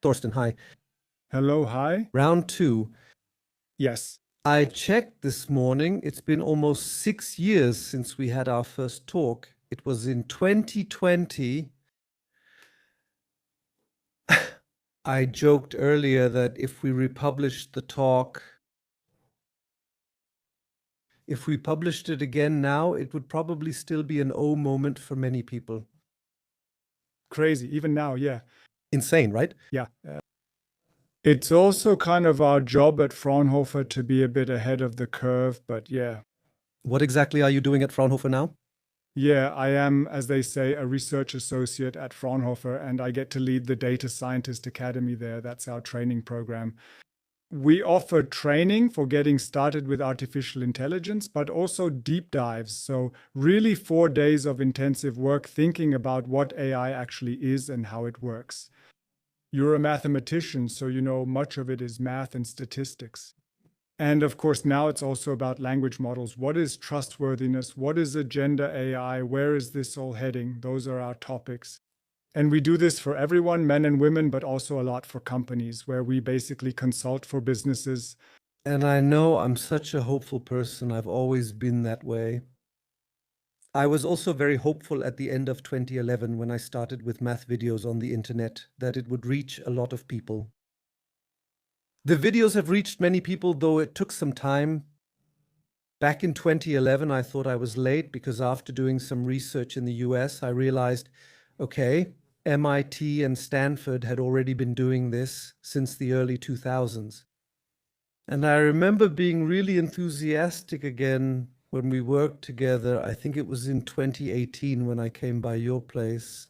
Thorsten, hi. Hello, hi. Round two. Yes. I checked this morning. It's been almost 6 years since we had our first talk. It was in 2020. I joked earlier that if we republished the talk, if we published it again now, it would probably still be an oh moment for many people. Crazy, even now, yeah. Insane, right? Yeah. It's also kind of our job at Fraunhofer to be a bit ahead of the curve, but yeah. What exactly are you doing at Fraunhofer now? Yeah, I am, as they say, a research associate at Fraunhofer, and I get to lead the Data Scientist Academy there. That's our training program. We offer training for getting started with artificial intelligence, but also deep dives. So really 4 days of intensive work thinking about what AI actually is and how it works. You're a mathematician, so you know much of it is math and statistics. And of course, now it's also about language models. What is trustworthiness? What is agenda AI? Where is this all heading? Those are our topics. And we do this for everyone, men and women, but also a lot for companies, where we basically consult for businesses. And I know I'm such a hopeful person. I've always been that way. I was also very hopeful at the end of 2011 when I started with math videos on the internet that it would reach a lot of people. The videos have reached many people, though it took some time. Back in 2011, I thought I was late because after doing some research in the US, I realized, okay, MIT and Stanford had already been doing this since the early 2000s. And I remember being really enthusiastic again when we worked together. I think it was in 2018 when I came by your place.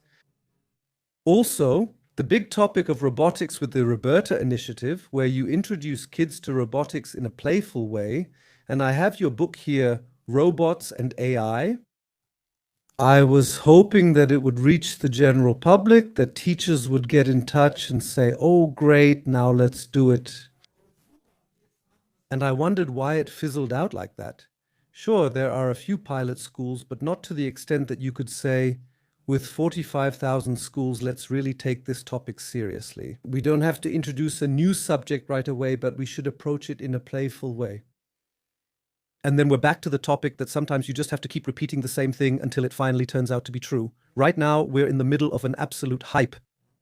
Also, the big topic of robotics with the Roberta initiative, where you introduce kids to robotics in a playful way. And I have your book here, Robots and AI. I was hoping that it would reach the general public, that teachers would get in touch and say, oh, great, now let's do it. And I wondered why it fizzled out like that. Sure, there are a few pilot schools, but not to the extent that you could say, with 45,000 schools, let's really take this topic seriously. We don't have to introduce a new subject right away, but we should approach it in a playful way. And then we're back to the topic that sometimes you just have to keep repeating the same thing until it finally turns out to be true. Right now, we're in the middle of an absolute hype,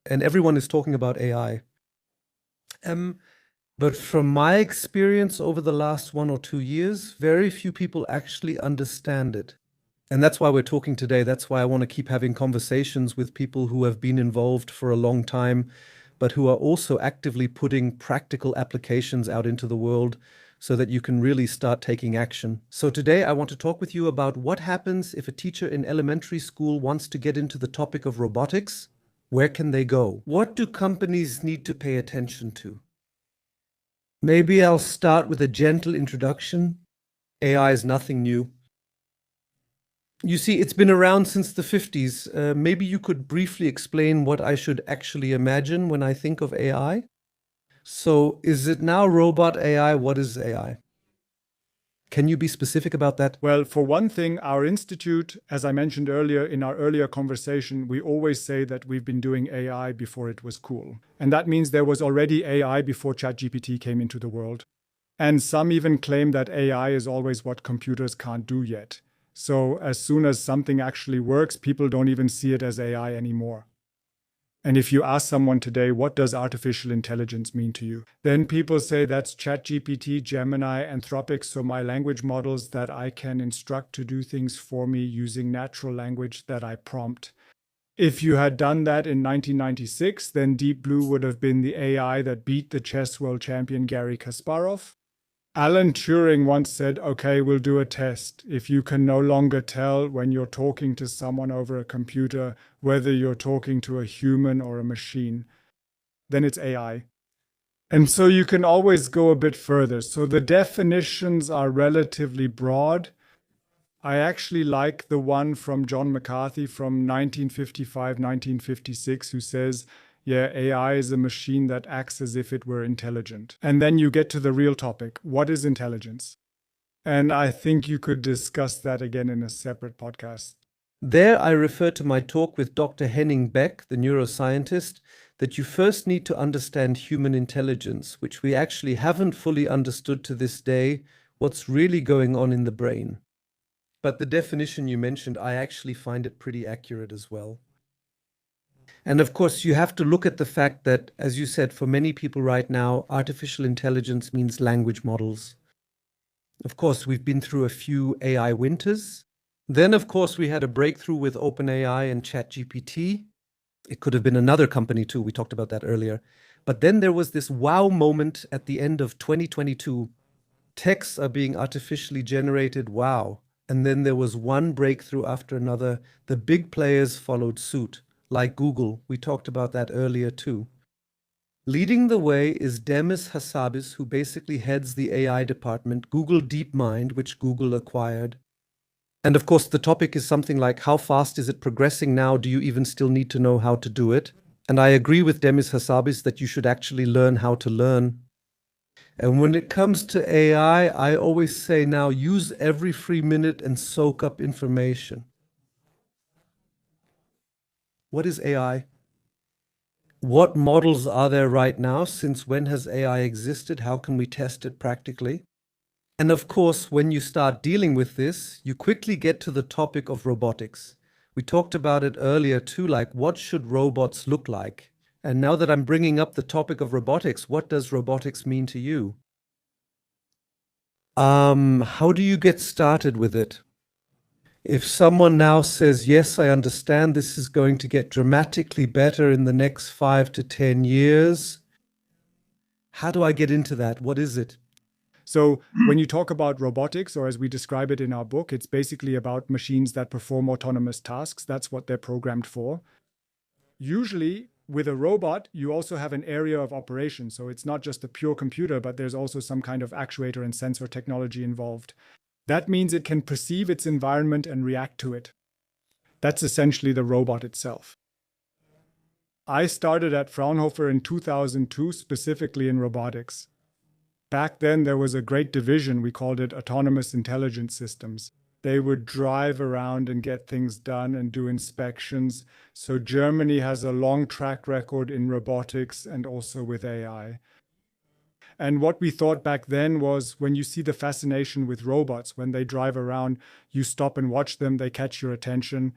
and everyone is talking about AI. But from my experience over the last 1 or 2 years, very few people actually understand it. And that's why we're talking today. That's why I want to keep having conversations with people who have been involved for a long time, but who are also actively putting practical applications out into the world so that you can really start taking action. So today I want to talk with you about what happens if a teacher in elementary school wants to get into the topic of robotics. Where can they go? What do companies need to pay attention to? Maybe I'll start with a gentle introduction. AI is nothing new. You see, it's been around since the 50s. Maybe you could briefly explain what I should actually imagine when I think of AI? So, is it now robot AI? What is AI? Can you be specific about that? Well, for one thing, our institute, as I mentioned earlier in our earlier conversation, we always say that we've been doing AI before it was cool. And that means there was already AI before ChatGPT came into the world. And some even claim that AI is always what computers can't do yet. So as soon as something actually works, people don't even see it as AI anymore. And if you ask someone today, what does artificial intelligence mean to you? Then people say that's ChatGPT, Gemini, Anthropic, so my language models that I can instruct to do things for me using natural language that I prompt. If you had done that in 1996, then Deep Blue would have been the AI that beat the chess world champion Garry Kasparov. Alan Turing once said, okay, we'll do a test. If you can no longer tell when you're talking to someone over a computer whether you're talking to a human or a machine, then it's AI. And so you can always go a bit further. So the definitions are relatively broad. I actually like the one from John McCarthy from 1955, 1956, who says, yeah, AI is a machine that acts as if it were intelligent. And then you get to the real topic. What is intelligence? And I think you could discuss that again in a separate podcast. There, I refer to my talk with Dr. Henning Beck, the neuroscientist, that you first need to understand human intelligence, which we actually haven't fully understood to this day, what's really going on in the brain. But the definition you mentioned, I actually find it pretty accurate as well. And of course, you have to look at the fact that, as you said, for many people right now, artificial intelligence means language models. Of course, we've been through a few AI winters. Then, of course, we had a breakthrough with OpenAI and ChatGPT. It could have been another company too. We talked about that earlier. But then there was this wow moment at the end of 2022. Texts are being artificially generated. Wow. And then there was one breakthrough after another. The big players followed suit, like Google. We talked about that earlier too. Leading the way is Demis Hassabis, who basically heads the AI department, Google DeepMind, which Google acquired. And of course, the topic is something like, how fast is it progressing now? Do you even still need to know how to do it? And I agree with Demis Hassabis that you should actually learn how to learn. And when it comes to AI, I always say now, use every free minute and soak up information. What is AI? What models are there right now? Since when has AI existed? How can we test it practically? And of course, when you start dealing with this, you quickly get to the topic of robotics. We talked about it earlier too, like what should robots look like? And now that I'm bringing up the topic of robotics, what does robotics mean to you? How do you get started with it? If someone now says, yes, I understand this is going to get dramatically better in the next 5 to 10 years, how do I get into that? What is it? So when you talk about robotics, or as we describe it in our book, it's basically about machines that perform autonomous tasks. That's what they're programmed for. Usually, with a robot, you also have an area of operation. So it's not just a pure computer, but there's also some kind of actuator and sensor technology involved. That means it can perceive its environment and react to it. That's essentially the robot itself. I started at Fraunhofer in 2002, specifically in robotics. Back then, there was a great division. We called it autonomous intelligence systems. They would drive around and get things done and do inspections. So Germany has a long track record in robotics and also with AI. And what we thought back then was, when you see the fascination with robots, when they drive around, you stop and watch them, they catch your attention.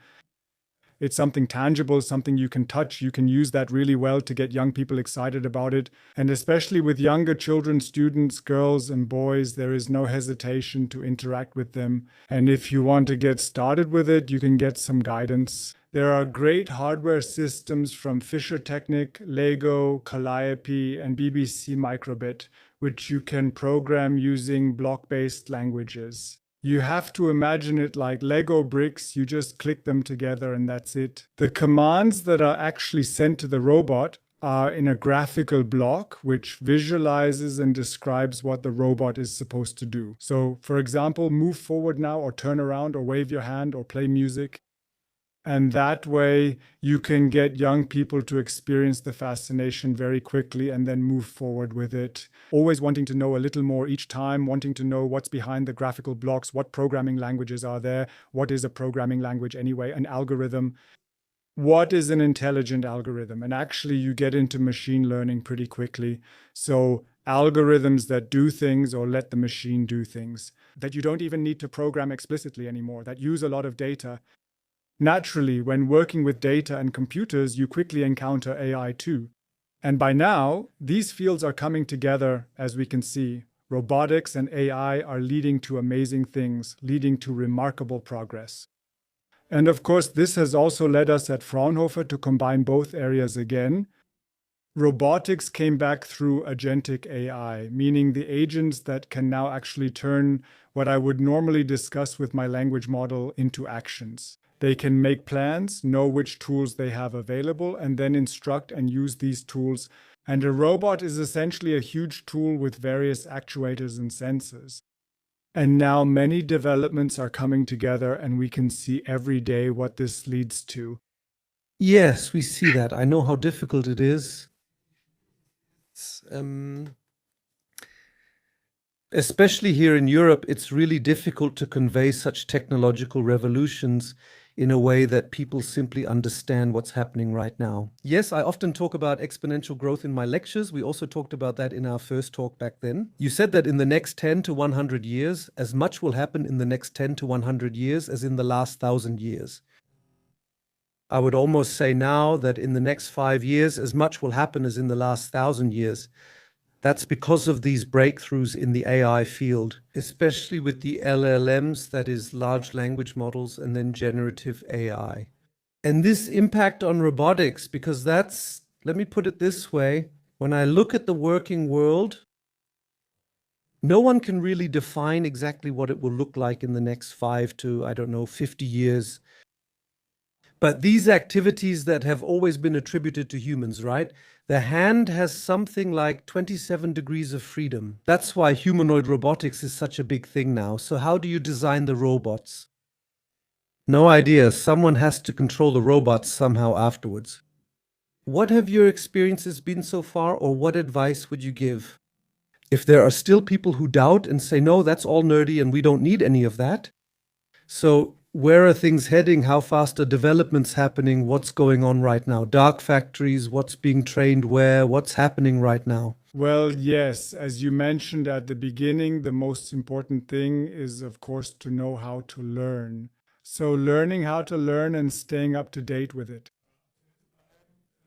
It's something tangible, something you can touch. You can use that really well to get young people excited about it. And especially with younger children, students, girls and boys, there is no hesitation to interact with them. And if you want to get started with it, you can get some guidance. There are great hardware systems from Fisher Technic, Lego, Calliope, and BBC Microbit, which you can program using block-based languages. You have to imagine it like Lego bricks. You just click them together and that's it. The commands that are actually sent to the robot are in a graphical block, which visualizes and describes what the robot is supposed to do. So, for example, move forward now, or turn around, or wave your hand, or play music. And that way you can get young people to experience the fascination very quickly and then move forward with it. Always wanting to know a little more each time, wanting to know what's behind the graphical blocks, what programming languages are there, what is a programming language anyway, an algorithm. What is an intelligent algorithm? And actually you get into machine learning pretty quickly. So algorithms that do things or let the machine do things, that you don't even need to program explicitly anymore, that use a lot of data. Naturally, when working with data and computers, you quickly encounter AI too. And by now, these fields are coming together, as we can see. Robotics and AI are leading to amazing things, leading to remarkable progress. And of course, this has also led us at Fraunhofer to combine both areas again. Robotics came back through agentic AI, meaning the agents that can now actually turn what I would normally discuss with my language model into actions. They can make plans, know which tools they have available, and then instruct and use these tools. And a robot is essentially a huge tool with various actuators and sensors. And now many developments are coming together, and we can see every day what this leads to. Yes, we see that. I know how difficult it is. Especially here in Europe, it's really difficult to convey such technological revolutions. in a way that people simply understand what's happening right now. Yes, I often talk about exponential growth in my lectures. We also talked about that in our first talk back then. You said that in the next 10 to 100 years, as much will happen in the next 10 to 100 years as in the last 1,000 years. I would almost say now that in the next 5 years, as much will happen as in the last 1,000 years. That's because of these breakthroughs in the AI field, especially with the LLMs, that is large language models, and then generative AI. And this impact on robotics, because that's, let me put it this way, when I look at the working world, no one can really define exactly what it will look like in the next 5 to, I don't know, 50 years. But these activities that have always been attributed to humans, right? The hand has something like 27 degrees of freedom. That's why humanoid robotics is such a big thing now. So how do you design the robots? No idea. Someone has to control the robots somehow afterwards. What have your experiences been so far, or what advice would you give? If there are still people who doubt and say, no, that's all nerdy and we don't need any of that. So where are things heading? How fast are developments happening? What's going on right now? Dark factories, what's being trained where? What's happening right now? Well, yes, as you mentioned at the beginning, the most important thing is, of course, to know how to learn. So learning how to learn and staying up to date with it.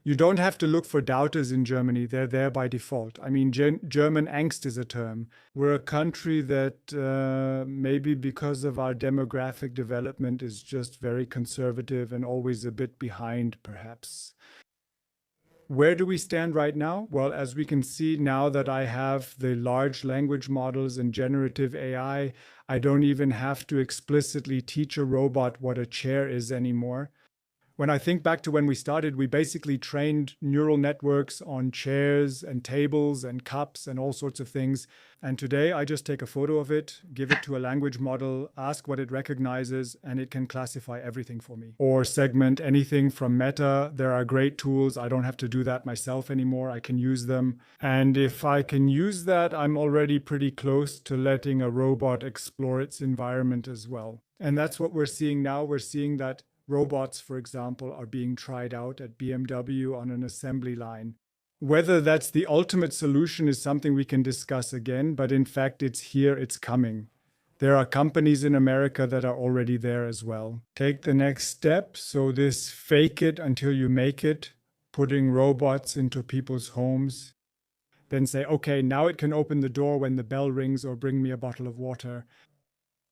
You don't have to look for doubters in Germany. They're there by default. I mean, German angst is a term. We're a country that maybe because of our demographic development is just very conservative and always a bit behind, perhaps. Where do we stand right now? Well, as we can see now that I have the large language models and generative AI, I don't even have to explicitly teach a robot what a chair is anymore. When I think back to when we started, we basically trained neural networks on chairs and tables and cups and all sorts of things. And today I just take a photo of it, give it to a language model, ask what it recognizes, and it can classify everything for me. Or segment anything from Meta. There are great tools. I don't have to do that myself anymore. I can use them. And if I can use that, I'm already pretty close to letting a robot explore its environment as well. And that's what we're seeing now. We're seeing that robots, for example, are being tried out at BMW on an assembly line. Whether that's the ultimate solution is something we can discuss again, but in fact, it's here, it's coming. There are companies in America that are already there as well. Take the next step. So this fake it until you make it, putting robots into people's homes. Then say, okay, now it can open the door when the bell rings or bring me a bottle of water.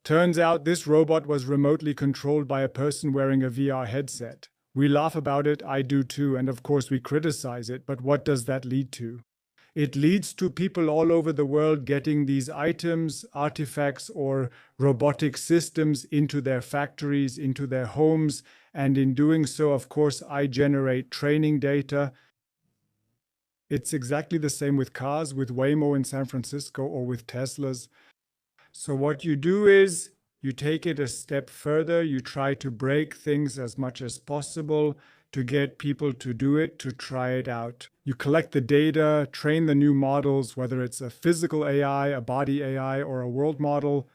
Turns out this robot was remotely controlled by a person wearing a VR headset. We laugh about it, I do too, and of course we criticize it, but what does that lead to? It leads to people all over the world getting these items, artifacts, or robotic systems into their factories, into their homes, and in doing so, of course, I generate training data. It's exactly the same with cars, with Waymo in San Francisco, or with Teslas. So what you do is you take it a step further. You try to break things as much as possible to get people to do it, to try it out. You collect the data, train the new models, whether it's a physical AI, a body AI, or a world model.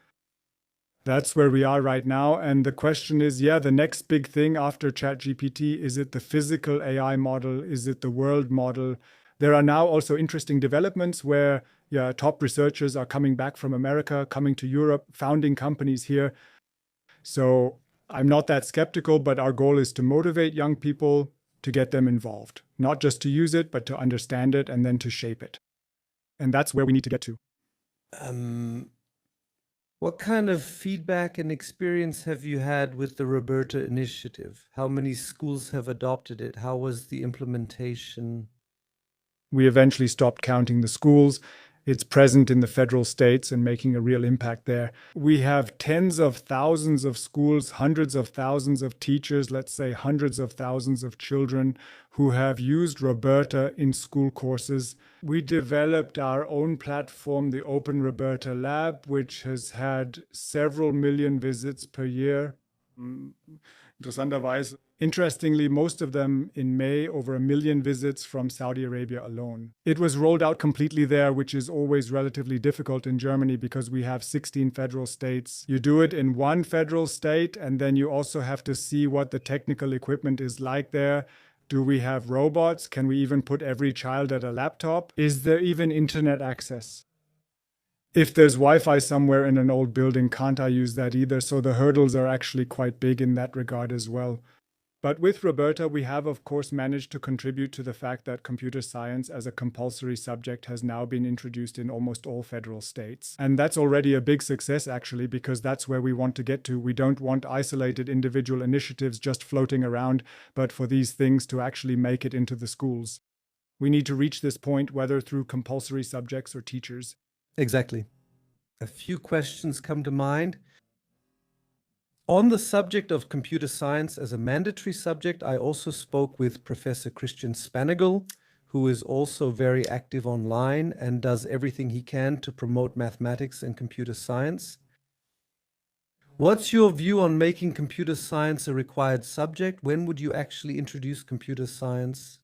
That's where we are right now. And the question is, the next big thing after ChatGPT, is it the physical AI model? Is it the world model? There are now also interesting developments where top researchers are coming back from America, coming to Europe, founding companies here. So I'm not that skeptical, but our goal is to motivate young people, to get them involved, not just to use it, but to understand it and then to shape it. And that's where we need to get to. What kind of feedback and experience have you had with the Roberta initiative? How many schools have adopted it? How was the implementation? We eventually stopped counting the schools. It's present in the federal states and making a real impact there. We have tens of thousands of schools, hundreds of thousands of teachers, let's say hundreds of thousands of children who have used Roberta in school courses. We developed our own platform, the Open Roberta Lab, which has had several million visits per year. Interessanterweise Interestingly, most of them in May, over 1 million visits from Saudi Arabia alone. It was rolled out completely there, which is always relatively difficult in Germany because we have 16 federal states. You do it in one federal state, and then you also have to see what the technical equipment is like there. Do we have robots? Can we even put every child at a laptop? Is there even internet access? If there's Wi-Fi somewhere in an old building, can't I use that either? So the hurdles are actually quite big in that regard as well. But with Roberta, we have, of course, managed to contribute to the fact that computer science as a compulsory subject has now been introduced in almost all federal states. And that's already a big success, actually, because that's where we want to get to. We don't want isolated individual initiatives just floating around, but for these things to actually make it into the schools. We need to reach this point, whether through compulsory subjects or teachers. Exactly. A few questions come to mind. On the subject of computer science as a mandatory subject, I also spoke with Professor Christian Spanagel, who is also very active online and does everything he can to promote mathematics and computer science. What's your view on making computer science a required subject? When would you actually introduce computer science?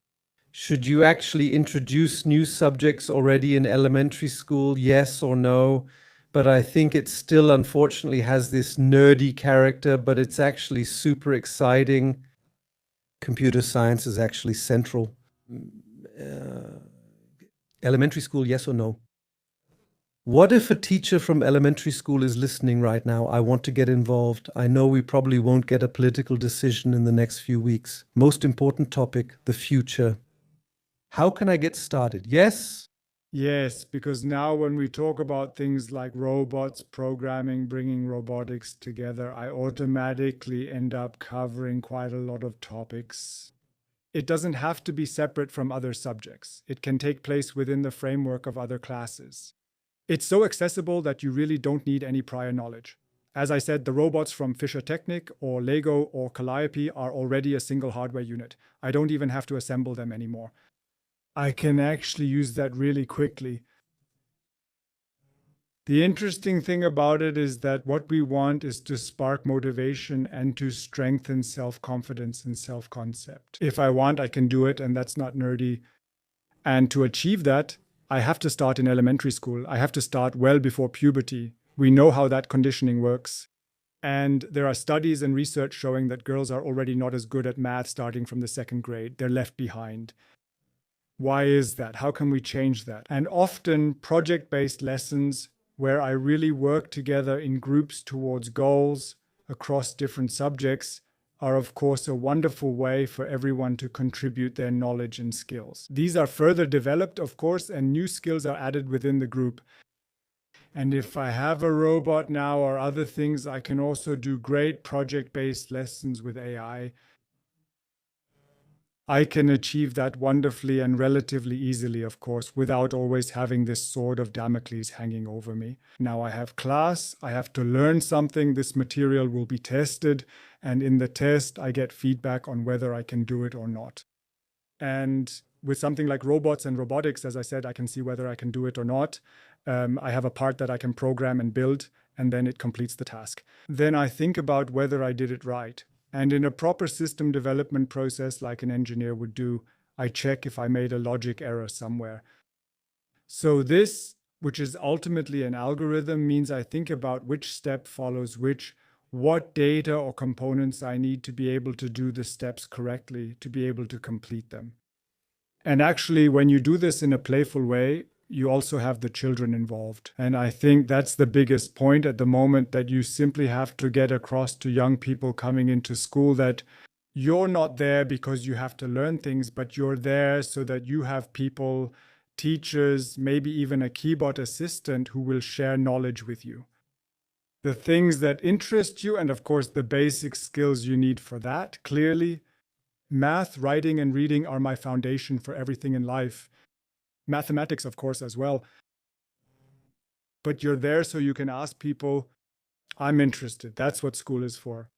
Should you actually introduce new subjects already in elementary school? Yes or no? But I think it still unfortunately has this nerdy character, but it's actually super exciting. Computer science is actually central. Elementary school, yes or no? What if a teacher from elementary school is listening right now? I want to get involved. I know we probably won't get a political decision in the next few weeks. Most important topic, the future. How can I get started? Yes? Yes, because now when we talk about things like robots, programming, bringing robotics together, I automatically end up covering quite a lot of topics. It doesn't have to be separate from other subjects. It can take place within the framework of other classes. It's so accessible that you really don't need any prior knowledge. As I said, the robots from Fischer Technic or Lego or Calliope are already a single hardware unit. I don't even have to assemble them anymore. I can actually use that really quickly. The interesting thing about it is that what we want is to spark motivation and to strengthen self-confidence and self-concept. If I want, I can do it, and that's not nerdy. And to achieve that, I have to start in elementary school. I have to start well before puberty. We know how that conditioning works. And there are studies and research showing that girls are already not as good at math starting from the second grade. They're left behind. Why is that? How can we change that? And often project-based lessons where I really work together in groups towards goals across different subjects are of course a wonderful way for everyone to contribute their knowledge and skills. These are further developed, of course, and new skills are added within the group. And if I have a robot now or other things, I can also do great project-based lessons with AI. I can achieve that wonderfully and relatively easily, of course, without always having this sword of Damocles hanging over me. Now I have class, I have to learn something, this material will be tested, and in the test I get feedback on whether I can do it or not. And with something like robots and robotics, as I said, I can see whether I can do it or not. I have a part that I can program and build, and then it completes the task. Then I think about whether I did it right. And in a proper system development process, like an engineer would do, I check if I made a logic error somewhere. So this, which is ultimately an algorithm, means I think about which step follows which, what data or components I need to be able to do the steps correctly, to be able to complete them. And actually, when you do this in a playful way, you also have the children involved. And I think that's the biggest point at the moment, that you simply have to get across to young people coming into school that you're not there because you have to learn things, but you're there so that you have people, teachers, maybe even a keyboard assistant who will share knowledge with you. The things that interest you, and of course the basic skills you need for that, clearly. Math, writing, and reading are my foundation for everything in life. Mathematics, of course, as well. But you're there so you can ask people, I'm interested. That's what school is for.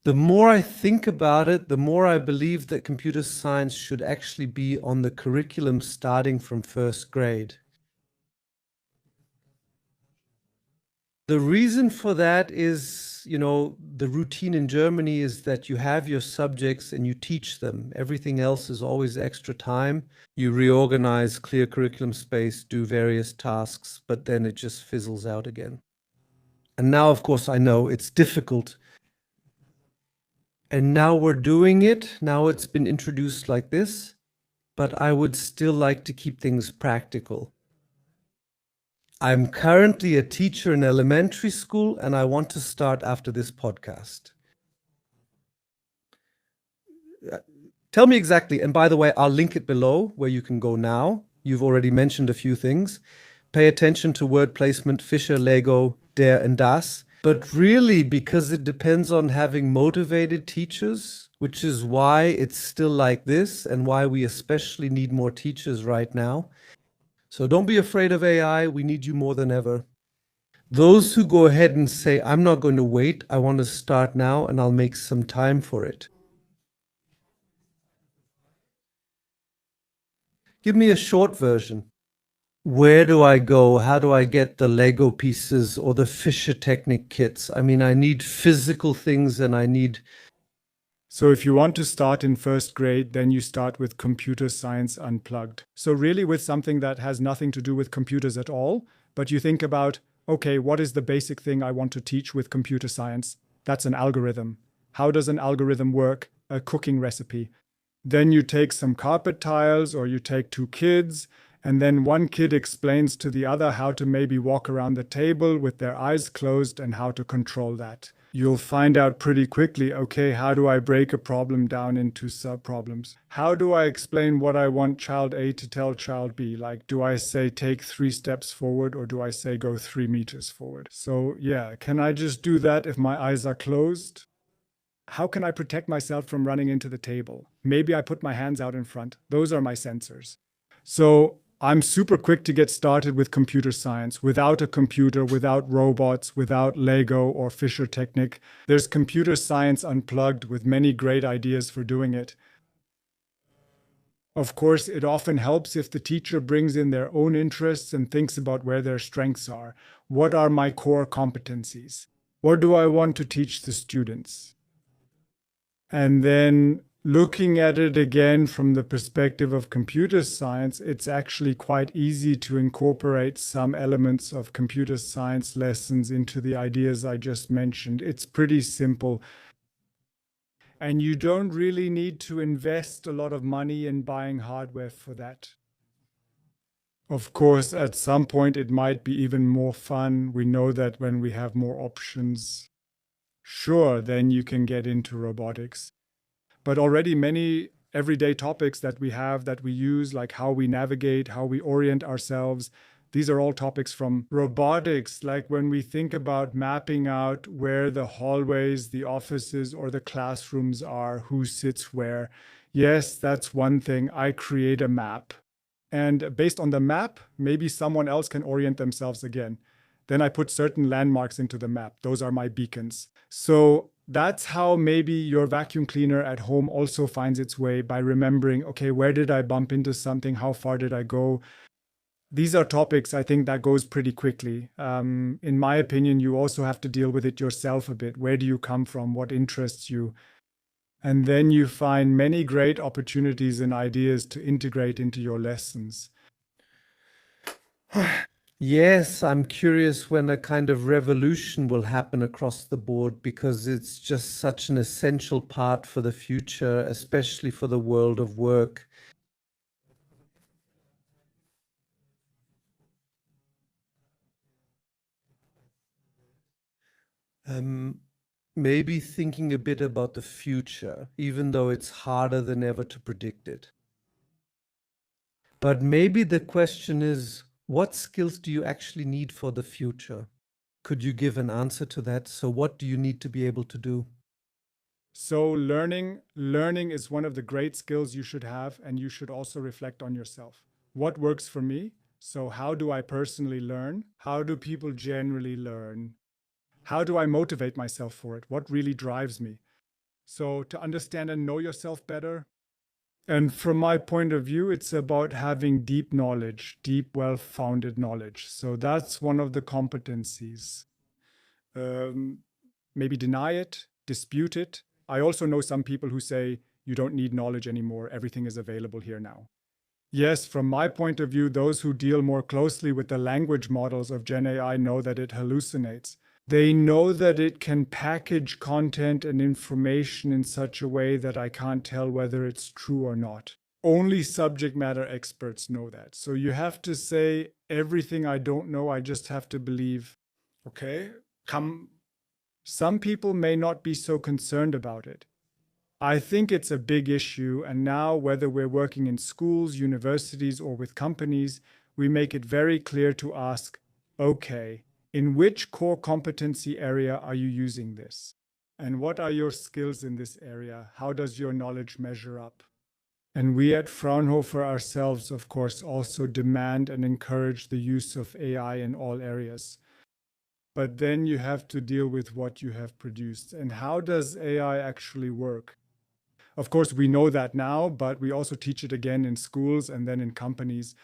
The more I think about it, the more I believe that computer science should actually be on the curriculum starting from first grade. The reason for that is because, the routine in Germany is that you have your subjects and you teach them. Everything else is always extra time. You reorganize, clear curriculum space, do various tasks, but then it just fizzles out again. And now, of course, I know it's difficult. And now we're doing it. Now it's been introduced like this, but I would still like to keep things practical. I'm currently a teacher in elementary school, and I want to start after this podcast. Tell me exactly, and by the way, I'll link it below where you can go now. You've already mentioned a few things. Pay attention to word placement, Fischer, Lego, der and das. But really, because it depends on having motivated teachers, which is why it's still like this and why we especially need more teachers right now. So don't be afraid of AI. We need you more than ever. Those who go ahead and say, I'm not going to wait, I want to start now and I'll make some time for it. Give me a short version. Where do I go? How do I get the Lego pieces or the Fischer Technic kits? I mean, I need physical things and I need... So if you want to start in first grade, then you start with Computer Science Unplugged. So really with something that has nothing to do with computers at all, but you think about, okay, what is the basic thing I want to teach with computer science? That's an algorithm. How does an algorithm work? A cooking recipe. Then you take some carpet tiles or you take two kids, and then one kid explains to the other how to maybe walk around the table with their eyes closed and how to control that. You'll find out pretty quickly, okay, how do I break a problem down into sub-problems? How do I explain what I want child A to tell child B? Like, do I say take 3 steps forward or do I say go 3 meters forward? So yeah, can I just do that if my eyes are closed? How can I protect myself from running into the table? Maybe I put my hands out in front. Those are my sensors. So I'm super quick to get started with computer science. Without a computer, without robots, without Lego or Fischer Technic, there's Computer Science Unplugged with many great ideas for doing it. Of course, it often helps if the teacher brings in their own interests and thinks about where their strengths are. What are my core competencies? What do I want to teach the students? And then looking at it again from the perspective of computer science, it's actually quite easy to incorporate some elements of computer science lessons into the ideas I just mentioned. It's pretty simple. And you don't really need to invest a lot of money in buying hardware for that. Of course, at some point it might be even more fun. We know that when we have more options, sure, then you can get into robotics. But already many everyday topics that we have, that we use, like how we navigate, how we orient ourselves, these are all topics from robotics. Like when we think about mapping out where the hallways, the offices, or the classrooms are, who sits where. Yes, that's one thing. I create a map. And based on the map, maybe someone else can orient themselves again. Then I put certain landmarks into the map. Those are my beacons. So that's how maybe your vacuum cleaner at home also finds its way, by remembering, okay, where did I bump into something? How far did I go? These are topics I think that goes pretty quickly. In my opinion, you also have to deal with it yourself a bit. Where do you come from? What interests you? And then you find many great opportunities and ideas to integrate into your lessons. Yes, I'm curious when a kind of revolution will happen across the board, because it's just such an essential part for the future, especially for the world of work. Maybe thinking a bit about the future, even though it's harder than ever to predict it. But maybe the question is, what skills do you actually need for the future? Could you give an answer to that? So what do you need to be able to do? So learning is one of the great skills you should have, and you should also reflect on yourself. What works for me? So how do I personally learn? How do people generally learn? How do I motivate myself for it? What really drives me? So to understand and know yourself better. And from my point of view, it's about having deep knowledge, deep, well-founded knowledge. So that's one of the competencies. maybe deny it, dispute it. I also know some people who say, you don't need knowledge anymore, everything is available here now. Yes, from my point of view, those who deal more closely with the language models of Gen AI know that it hallucinates. They know that it can package content and information in such a way that I can't tell whether it's true or not. Only subject matter experts know that. So you have to say, everything I don't know, I just have to believe. Okay, some people may not be so concerned about it. I think it's a big issue, and now whether we're working in schools, universities, or with companies, we make it very clear to ask, okay, in which core competency area are you using this? And what are your skills in this area? How does your knowledge measure up? And we at Fraunhofer ourselves, of course, also demand and encourage the use of AI in all areas. But then you have to deal with what you have produced. And how does AI actually work? Of course, we know that now, but we also teach it again in schools and then in companies,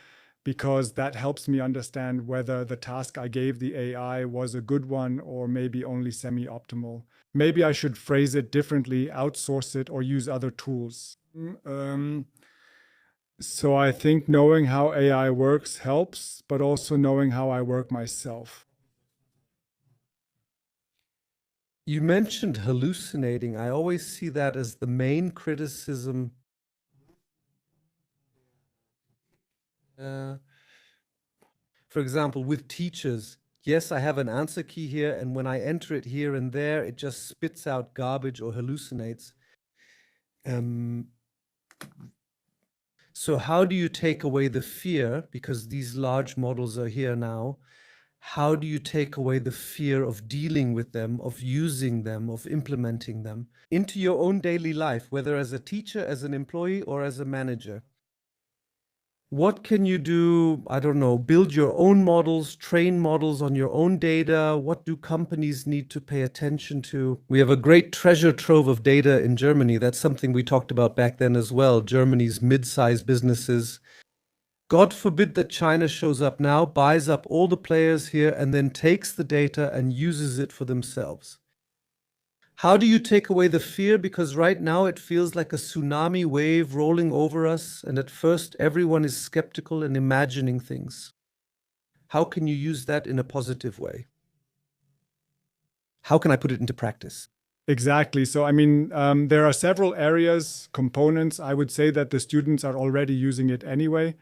because that helps me understand whether the task I gave the AI was a good one or maybe only semi-optimal. Maybe I should phrase it differently, outsource it, or use other tools. So I think knowing how AI works helps, but also knowing how I work myself. You mentioned hallucinating. I always see that as the main criticism. For example, with teachers, yes, I have an answer key here, and when I enter it here and there, it just spits out garbage or hallucinates. So how do you take away the fear, because these large models are here now? How do you take away the fear of dealing with them, of using them, of implementing them into your own daily life, whether as a teacher, as an employee, or as a manager? What can you do? I don't know, build your own models, train models on your own data. What do companies need to pay attention to? We have a great treasure trove of data in Germany. That's something we talked about back then as well. Germany's mid-sized businesses. God forbid that China shows up now, buys up all the players here, and then takes the data and uses it for themselves. How do you take away the fear? Because right now it feels like a tsunami wave rolling over us, and at first everyone is skeptical and imagining things. How can you use that in a positive way? How can I put it into practice? Exactly. So, I mean, there are several areas, components. I would say that the students are already using it anyway.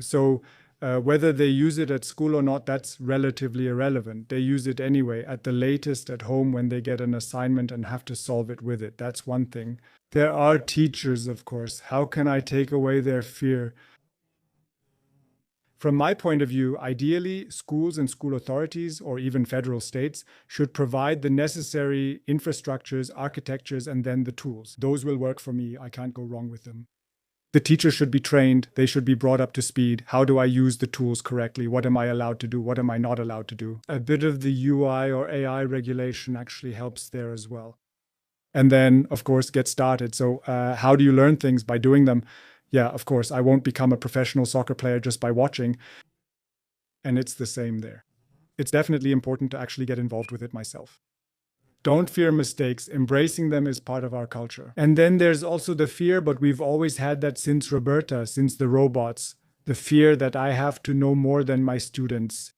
So whether they use it at school or not, that's relatively irrelevant. They use it anyway, at the latest at home when they get an assignment and have to solve it with it. That's one thing. There are teachers, of course. How can I take away their fear? From my point of view, ideally, schools and school authorities, or even federal states, should provide the necessary infrastructures, architectures, and then the tools. Those will work for me. I can't go wrong with them. The teachers should be trained. They should be brought up to speed. How do I use the tools correctly? What am I allowed to do? What am I not allowed to do? A bit of the UI or AI regulation actually helps there as well. And then, of course, get started. So how do you learn things? By doing them. Yeah, of course, I won't become a professional soccer player just by watching. And it's the same there. It's definitely important to actually get involved with it myself. Don't fear mistakes. Embracing them is part of our culture. And then there's also the fear, but we've always had that since Roberta, since the robots, the fear that I have to know more than my students.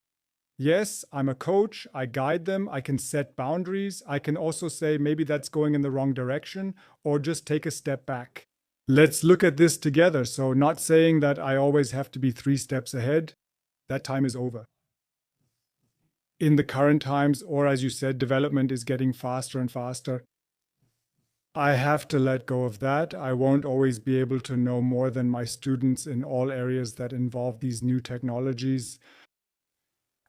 Yes, I'm a coach. I guide them. I can set boundaries. I can also say maybe that's going in the wrong direction, or just take a step back. Let's look at this together. So not saying that I always have to be 3 steps ahead. That time is over. In the current times, or as you said, development is getting faster and faster. I have to let go of that. I won't always be able to know more than my students in all areas that involve these new technologies.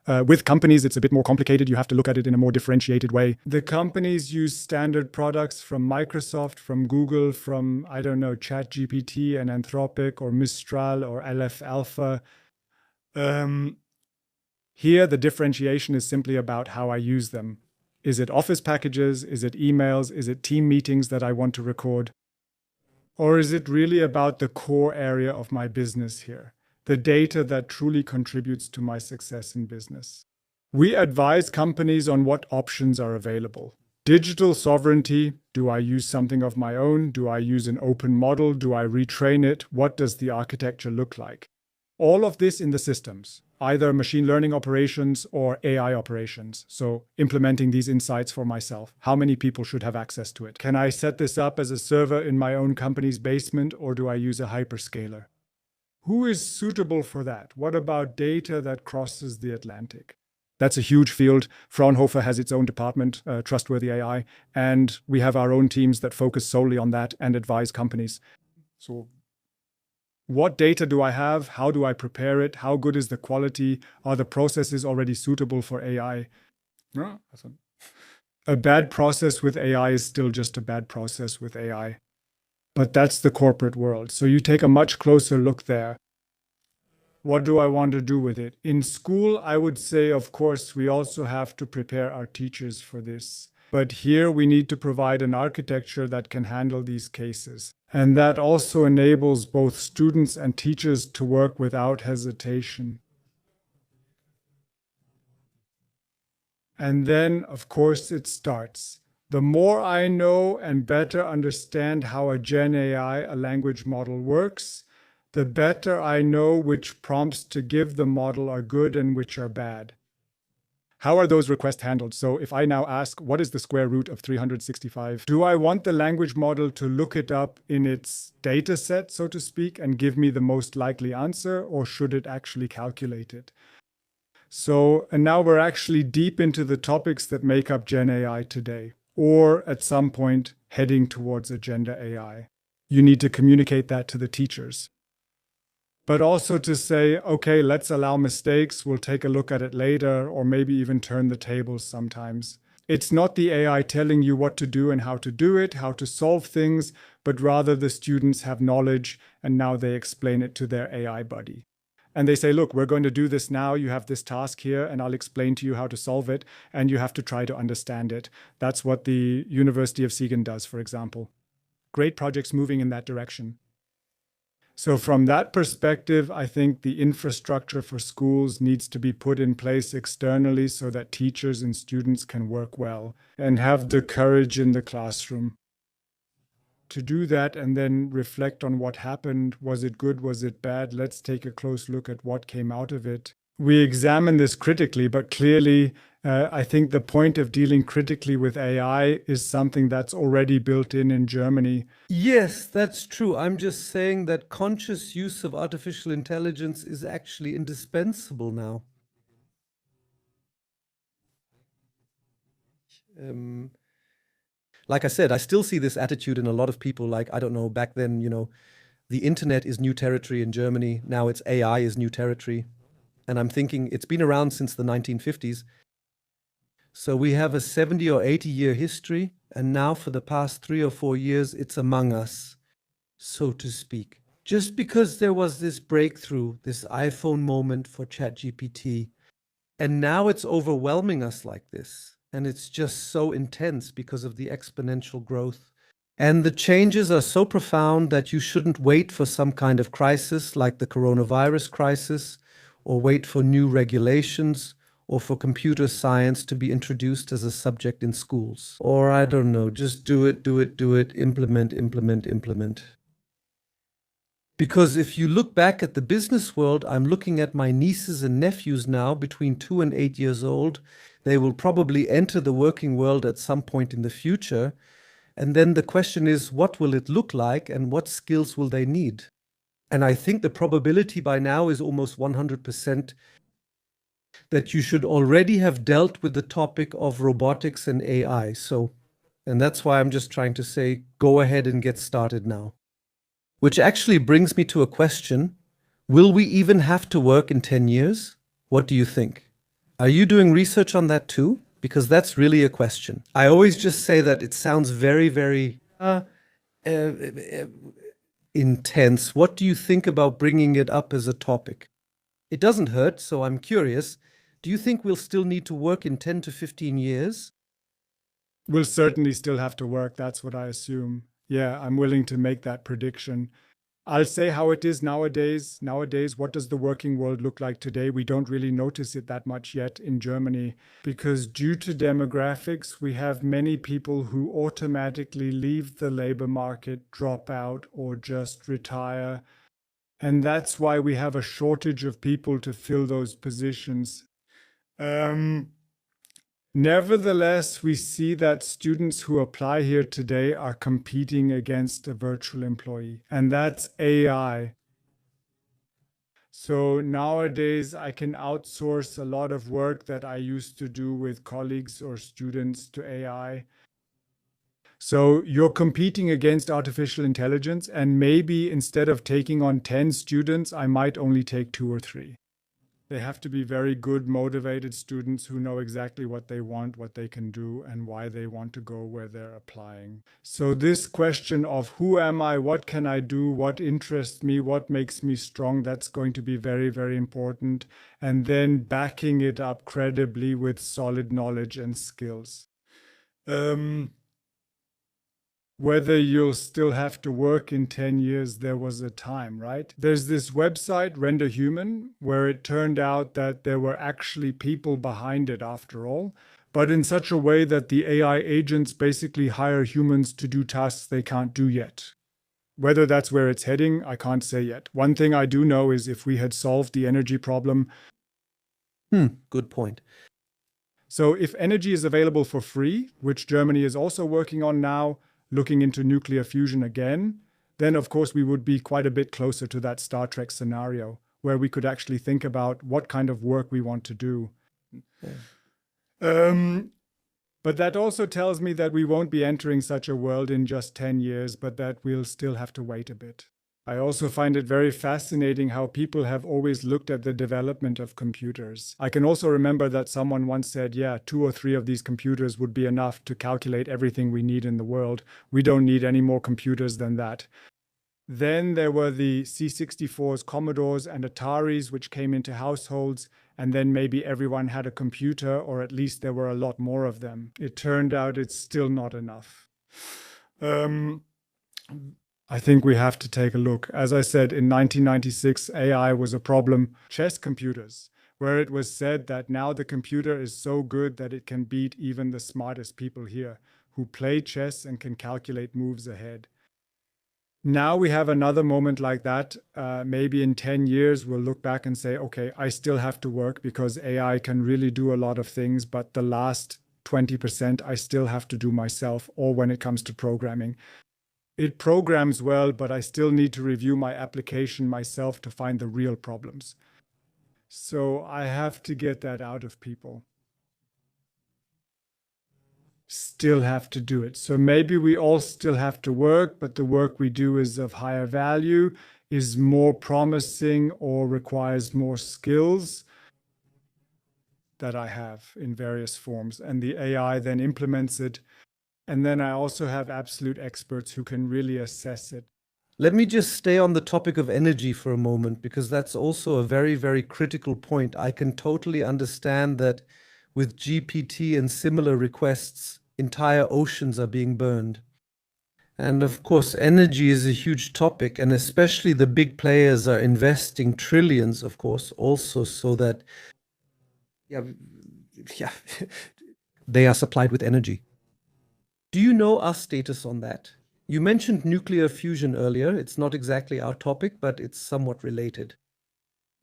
With companies, it's a bit more complicated. You have to look at it in a more differentiated way. The companies use standard products from Microsoft, from Google, from, I don't know, ChatGPT and Anthropic or Mistral or Aleph Alpha. Here, the differentiation is simply about how I use them. Is it office packages? Is it emails? Is it team meetings that I want to record? Or is it really about the core area of my business here? The data that truly contributes to my success in business. We advise companies on what options are available. Digital sovereignty. Do I use something of my own? Do I use an open model? Do I retrain it? What does the architecture look like? All of this in the systems, either machine learning operations or AI operations. So implementing these insights for myself. How many people should have access to it? Can I set this up as a server in my own company's basement, or do I use a hyperscaler? Who is suitable for that? What about data that crosses the Atlantic? That's a huge field. Fraunhofer has its own department, Trustworthy AI, and we have our own teams that focus solely on that and advise companies. So what data do I have? How do I prepare it? How good is the quality? Are the processes already suitable for AI? No, a bad process with AI is still just a bad process with AI. But that's the corporate world. So you take a much closer look there. What do I want to do with it? In school, I would say, of course, we also have to prepare our teachers for this. But here we need to provide an architecture that can handle these cases. And that also enables both students and teachers to work without hesitation. And then, of course, it starts. The more I know and better understand how a Gen AI, a language model, works, the better I know which prompts to give the model are good and which are bad. How are those requests handled? So if I now ask, what is the square root of 365? Do I want the language model to look it up in its data set, so to speak, and give me the most likely answer, or should it actually calculate it? So, and now we're actually deep into the topics that make up Gen AI today, or at some point heading towards agenda AI. You need to communicate that to the teachers. But also to say, okay, let's allow mistakes, we'll take a look at it later, or maybe even turn the tables sometimes. It's not the AI telling you what to do and how to do it, how to solve things, but rather the students have knowledge and now they explain it to their AI buddy. And they say, look, we're going to do this now, you have this task here, and I'll explain to you how to solve it, and you have to try to understand it. That's what the University of Siegen does, for example. Great projects moving in that direction. So from that perspective, I think the infrastructure for schools needs to be put in place externally so that teachers and students can work well and have the courage in the classroom to do that and then reflect on what happened. Was it good? Was it bad? Let's take a close look at what came out of it. We examine this critically, but clearly, I think the point of dealing critically with AI is something that's already built in Germany. Yes, that's true. I'm just saying that conscious use of artificial intelligence is actually indispensable now. Like I said, I still see this attitude in a lot of people. Like, I don't know, back then, the internet is new territory in Germany. Now it's AI is new territory. And I'm thinking it's been around since the 1950s. So we have a 70 or 80-year history. And now for the past 3 or 4 years, it's among us, so to speak. Just because there was this breakthrough, this iPhone moment for ChatGPT, and now it's overwhelming us like this. And it's just so intense because of the exponential growth. And the changes are so profound that you shouldn't wait for some kind of crisis like the coronavirus crisis, or wait for new regulations, or for computer science to be introduced as a subject in schools. Or I don't know, just do it, implement. Because if you look back at the business world, I'm looking at my nieces and nephews now between 2 and 8 years old. They will probably enter the working world at some point in the future. And then the question is, what will it look like and what skills will they need? And I think the probability by now is almost 100% that you should already have dealt with the topic of robotics and AI. And that's why I'm just trying to say, go ahead and get started now. Which actually brings me to a question. Will we even have to work in 10 years? What do you think? Are you doing research on that too? Because that's really a question. I always just say that it sounds very, very intense. What do you think about bringing it up as a topic? It doesn't hurt, so I'm curious. Do you think we'll still need to work in 10 to 15 years? We'll certainly still have to work, that's what I assume. Yeah, I'm willing to make that prediction. I'll say how it is nowadays. Nowadays, what does the working world look like today? We don't really notice it that much yet in Germany because due to demographics, we have many people who automatically leave the labor market, drop out, or just retire. And that's why we have a shortage of people to fill those positions. Nevertheless, we see that students who apply here today are competing against a virtual employee, and that's AI. So nowadays, I can outsource a lot of work that I used to do with colleagues or students to AI. So you're competing against artificial intelligence, and maybe instead of taking on 10 students, I might only take 2 or 3. They have to be very good, motivated students who know exactly what they want, what they can do, and why they want to go where they're applying. So this question of who am I, what can I do, what interests me, what makes me strong, that's going to be very, very important. And then backing it up credibly with solid knowledge and skills. Whether you'll still have to work in 10 years, there was a time, right? There's this website, Render Human, where it turned out that there were actually people behind it after all, but in such a way that the AI agents basically hire humans to do tasks they can't do yet. Whether that's where it's heading, I can't say yet. One thing I do know is if we had solved the energy problem. Good point. So if energy is available for free, which Germany is also working on now, looking into nuclear fusion again, then of course we would be quite a bit closer to that Star Trek scenario where we could actually think about what kind of work we want to do. But that also tells me that we won't be entering such a world in just 10 years, but that we'll still have to wait a bit. I also find it very fascinating how people have always looked at the development of computers. I can also remember that someone once said, yeah, 2 or 3 of these computers would be enough to calculate everything we need in the world. We don't need any more computers than that. Then there were the C64s, Commodores, and Ataris, which came into households, and then maybe everyone had a computer, or at least there were a lot more of them. It turned out it's still not enough. I think we have to take a look. As I said, in 1996, AI was a problem. Chess computers, where it was said that now the computer is so good that it can beat even the smartest people here who play chess and can calculate moves ahead. Now we have another moment like that. Maybe in 10 years, we'll look back and say, okay, I still have to work because AI can really do a lot of things, but the last 20% I still have to do myself, or when it comes to programming. It programs well, but I still need to review my application myself to find the real problems. So I have to get that out of people. Still have to do it. So maybe we all still have to work, but the work we do is of higher value, is more promising, or requires more skills that I have in various forms. And the AI then implements it. And then I also have absolute experts who can really assess it. Let me just stay on the topic of energy for a moment, because that's also a very, very critical point. I can totally understand that with GPT and similar requests, entire oceans are being burned. And of course, energy is a huge topic, and especially the big players are investing trillions, of course, also so that yeah, they are supplied with energy. Do you know our status on that? You mentioned nuclear fusion earlier. It's not exactly our topic, but it's somewhat related.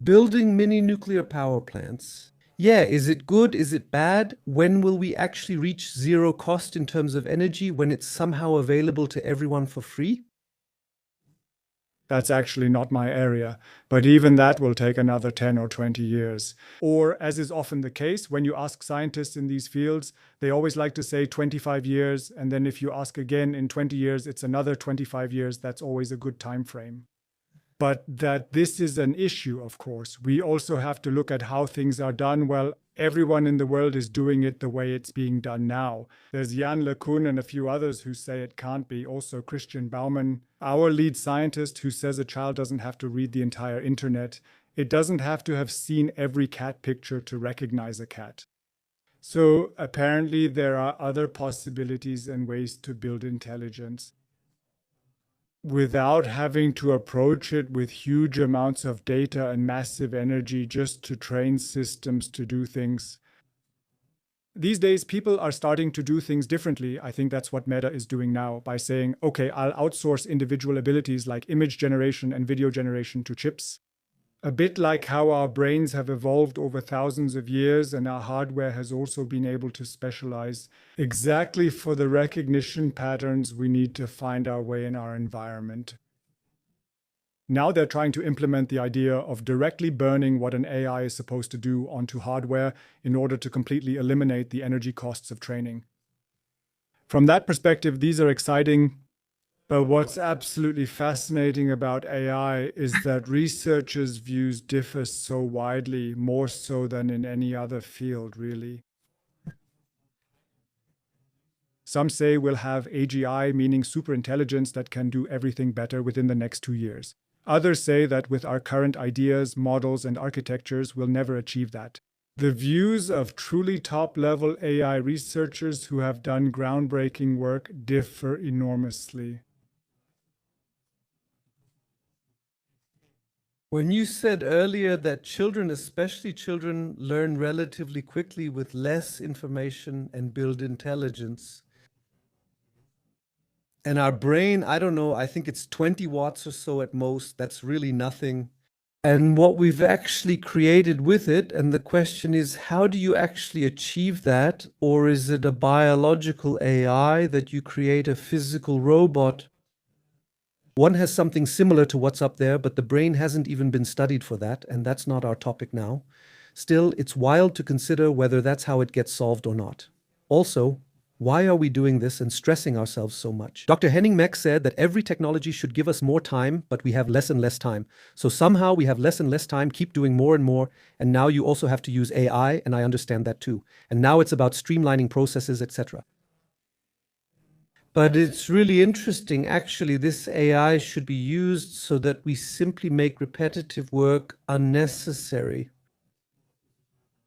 Building mini nuclear power plants. Yeah, is it good? Is it bad? When will we actually reach zero cost in terms of energy when it's somehow available to everyone for free? That's actually not my area, but even that will take another 10 or 20 years. Or, as is often the case, when you ask scientists in these fields, they always like to say 25 years, and then if you ask again in 20 years, it's another 25 years. That's always a good time frame. But that this is an issue, of course. We also have to look at how things are done. Well, everyone in the world is doing it the way it's being done now. There's Jan LeCun and a few others who say it can't be. Also Christian Baumann, our lead scientist, who says a child doesn't have to read the entire internet. It doesn't have to have seen every cat picture to recognize a cat. So apparently there are other possibilities and ways to build intelligence. without having to approach it with huge amounts of data and massive energy just to train systems to do things. These days, people are starting to do things differently. I think that's what Meta is doing now by saying, okay, I'll outsource individual abilities like image generation and video generation to chips. A bit like how our brains have evolved over thousands of years and our hardware has also been able to specialize exactly for the recognition patterns we need to find our way in our environment. Now they're trying to implement the idea of directly burning what an AI is supposed to do onto hardware in order to completely eliminate the energy costs of training. From that perspective, these are exciting. But what's absolutely fascinating about AI is that researchers' views differ so widely, more so than in any other field, really. Some say we'll have AGI, meaning superintelligence that can do everything better within the next 2 years. Others say that with our current ideas, models, and architectures, we'll never achieve that. The views of truly top-level AI researchers who have done groundbreaking work differ enormously. When you said earlier that children, especially children, learn relatively quickly with less information and build intelligence, and our brain, I don't know, I think it's 20 watts or so at most. That's really nothing. And what we've actually created with it, and the question is, how do you actually achieve that? Or is it a biological AI that you create a physical robot? One has something similar to what's up there, but the brain hasn't even been studied for that, and that's not our topic now. Still, it's wild to consider whether that's how it gets solved or not. Also, why are we doing this and stressing ourselves so much? Dr. Henning Meck said that every technology should give us more time, but we have less and less time. So somehow we have less and less time, keep doing more and more, and now you also have to use AI, and I understand that too. And now it's about streamlining processes, etc. But it's really interesting. Actually, this AI should be used so that we simply make repetitive work unnecessary.